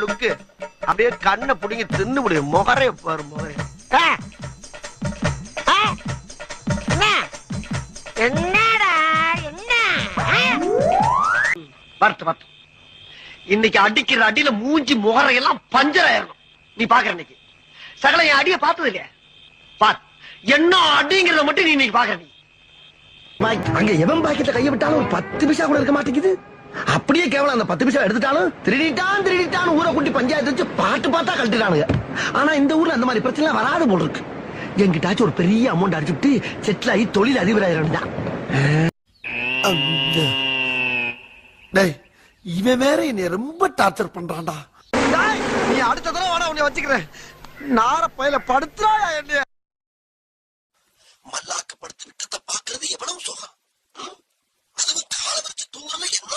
லுக்கு அப்படியே கண்ணை புடிங்கி தின்னு முடியும். முகரே பாரு முகரே. என்னடா என்ன பார்த்து பார்த்து இன்னைக்கு அடிக்கிற அடியில மூஞ்சி முகரையெல்லாம் பஞ்சர் ஆயிரணும். நீ பாக்குற இன்னைக்கு சகல என் அடிய பார்த்தது இல்லையா? பார் என்ன அடிங்கிறத மட்டும் நீ இன்னைக்கு பாக்குற. நீ அங்க எவன் பாக்கெட்ல கைய விட்டாலும் ஒரு 10 பைசா கூட இருக்க மாட்டேங்குது. அப்படியே கேவலம் அந்த 10 பைசா எடுத்துட்டாலும் திருடிட்டான் ஊரை கூட்டி பஞ்சாயத்து வச்சு பாட்டு பார்த்தா கழட்டிட்டானுங்க. ஆனா இந்த ஊர்ல அந்த மாதிரி பிரச்சனை வராது போல் இருக்கு. என்கிட்டாச்சும் ஒரு பெரிய அமௌண்ட் அடிச்சுட்டு செட்டில் ஆகி தொழில் அதிபராயிரம் தான். இவன் வேற என்னை ரொம்ப டார்ச்சர் பண்றான்டா. நீ அடுத்த தடவை வாடா உன்னை வச்சுக்கிறேன். நார பயில படுத்துறாயா என்னைய? மல்லாக்க படுத்து விட்டத பாக்குறது எவ்வளவு சுகம். அதுவும் கால வச்சு தூங்கல என்ன